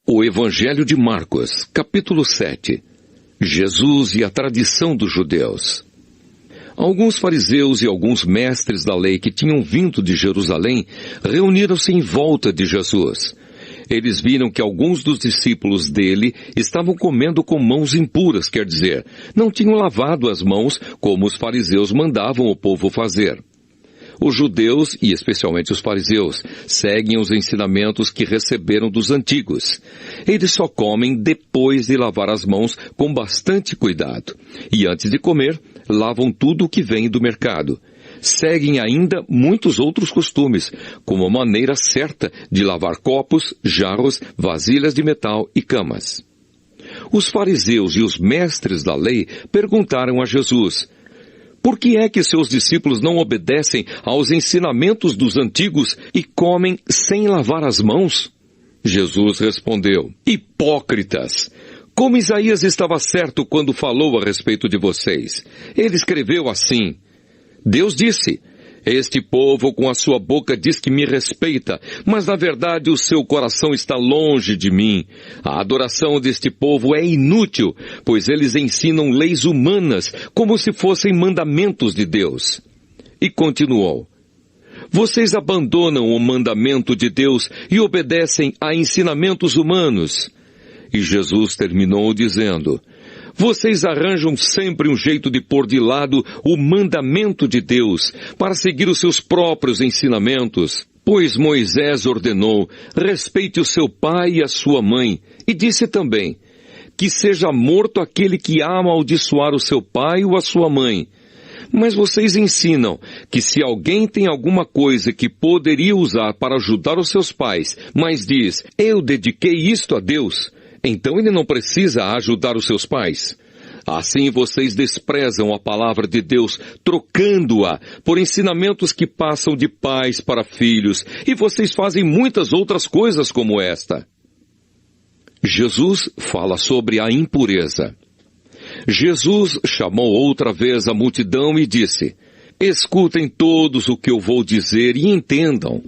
O Evangelho de Marcos, capítulo 7. Jesus e a tradição dos judeus. Alguns fariseus e alguns mestres da lei que tinham vindo de Jerusalém reuniram-se em volta de Jesus. Eles viram que alguns dos discípulos dele estavam comendo com mãos impuras, quer dizer, não tinham lavado as mãos como os fariseus mandavam o povo fazer. Os judeus, e especialmente os fariseus, seguem os ensinamentos que receberam dos antigos. Eles só comem depois de lavar as mãos com bastante cuidado. E antes de comer, lavam tudo o que vem do mercado. Seguem ainda muitos outros costumes, como a maneira certa de lavar copos, jarros, vasilhas de metal e camas. Os fariseus e os mestres da lei perguntaram a Jesus: por que é que seus discípulos não obedecem aos ensinamentos dos antigos e comem sem lavar as mãos? Jesus respondeu: hipócritas! Como Isaías estava certo quando falou a respeito de vocês. Ele escreveu assim: Deus disse: este povo com a sua boca diz que me respeita, mas na verdade o seu coração está longe de mim. A adoração deste povo é inútil, pois eles ensinam leis humanas como se fossem mandamentos de Deus. E continuou: vocês abandonam o mandamento de Deus e obedecem a ensinamentos humanos. E Jesus terminou dizendo: vocês arranjam sempre um jeito de pôr de lado o mandamento de Deus para seguir os seus próprios ensinamentos. Pois Moisés ordenou: respeite o seu pai e a sua mãe. E disse também: que seja morto aquele que amaldiçoar o seu pai ou a sua mãe. Mas vocês ensinam que se alguém tem alguma coisa que poderia usar para ajudar os seus pais, mas diz: eu dediquei isto a Deus, então ele não precisa ajudar os seus pais. Assim vocês desprezam a palavra de Deus, trocando-a por ensinamentos que passam de pais para filhos, e vocês fazem muitas outras coisas como esta. Jesus fala sobre a impureza. Jesus chamou outra vez a multidão e disse: escutem todos o que eu vou dizer e entendam.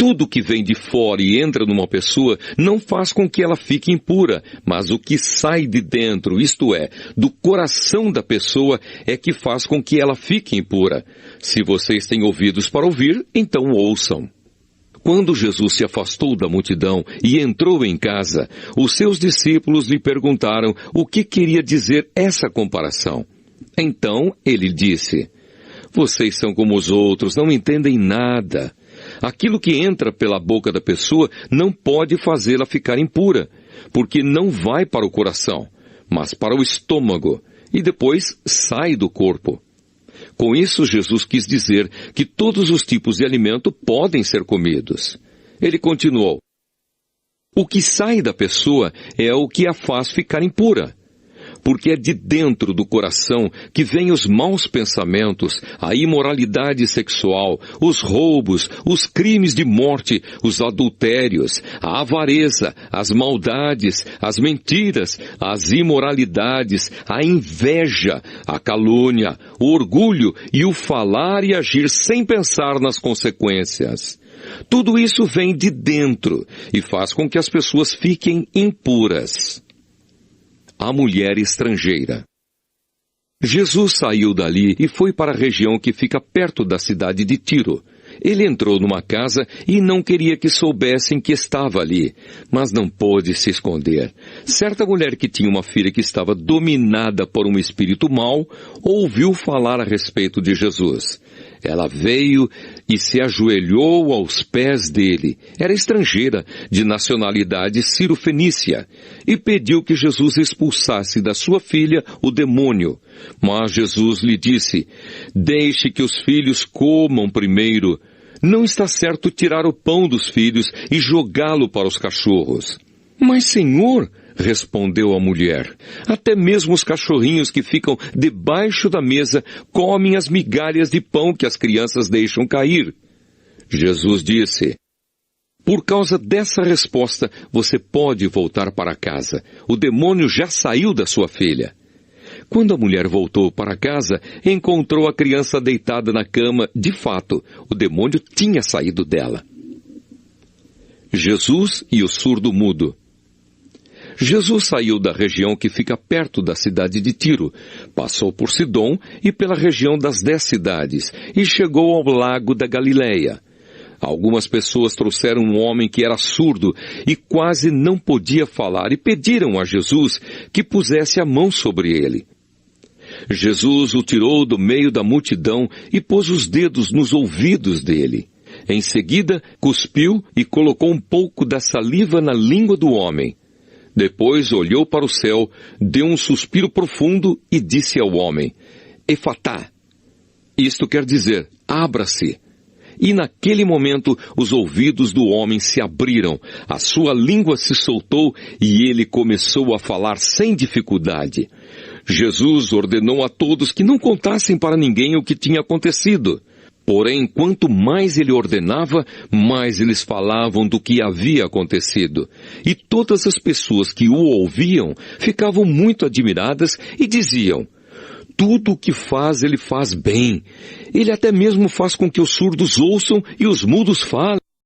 Tudo que vem de fora e entra numa pessoa não faz com que ela fique impura, mas o que sai de dentro, isto é, do coração da pessoa, é que faz com que ela fique impura. Se vocês têm ouvidos para ouvir, então ouçam. Quando Jesus se afastou da multidão e entrou em casa, os seus discípulos lhe perguntaram o que queria dizer essa comparação. Então ele disse: vocês são como os outros, não entendem nada. Aquilo que entra pela boca da pessoa não pode fazê-la ficar impura, porque não vai para o coração, mas para o estômago, e depois sai do corpo. Com isso, Jesus quis dizer que todos os tipos de alimento podem ser comidos. Ele continuou: o que sai da pessoa é o que a faz ficar impura. Porque é de dentro do coração que vêm os maus pensamentos, a imoralidade sexual, os roubos, os crimes de morte, os adultérios, a avareza, as maldades, as mentiras, as imoralidades, a inveja, a calúnia, o orgulho e o falar e agir sem pensar nas consequências. Tudo isso vem de dentro e faz com que as pessoas fiquem impuras. A mulher estrangeira. Jesus saiu dali e foi para a região que fica perto da cidade de Tiro. Ele entrou numa casa e não queria que soubessem que estava ali, mas não pôde se esconder. Certa mulher que tinha uma filha que estava dominada por um espírito mau, ouviu falar a respeito de Jesus. Ela veio e se ajoelhou aos pés dele. Era estrangeira, de nacionalidade sírio-fenícia, e pediu que Jesus expulsasse da sua filha o demônio. Mas Jesus lhe disse: deixe que os filhos comam primeiro. Não está certo tirar o pão dos filhos e jogá-lo para os cachorros. Mas, Senhor, respondeu a mulher, até mesmo os cachorrinhos que ficam debaixo da mesa comem as migalhas de pão que as crianças deixam cair. Jesus disse: por causa dessa resposta, você pode voltar para casa. O demônio já saiu da sua filha. Quando a mulher voltou para casa, encontrou a criança deitada na cama. De fato, o demônio tinha saído dela. Jesus e o surdo-mudo. Jesus saiu da região que fica perto da cidade de Tiro, passou por Sidom e pela região das 10 cidades, e chegou ao lago da Galileia. Algumas pessoas trouxeram um homem que era surdo e quase não podia falar e pediram a Jesus que pusesse a mão sobre ele. Jesus o tirou do meio da multidão e pôs os dedos nos ouvidos dele. Em seguida, cuspiu e colocou um pouco da saliva na língua do homem. Depois olhou para o céu, deu um suspiro profundo e disse ao homem, Efatá. Isto quer dizer, abra-se. E naquele momento os ouvidos do homem se abriram, a sua língua se soltou e ele começou a falar sem dificuldade. Jesus ordenou a todos que não contassem para ninguém o que tinha acontecido. Porém, quanto mais ele ordenava, mais eles falavam do que havia acontecido. E todas as pessoas que o ouviam ficavam muito admiradas e diziam, tudo o que faz, ele faz bem. Ele até mesmo faz com que os surdos ouçam e os mudos falem.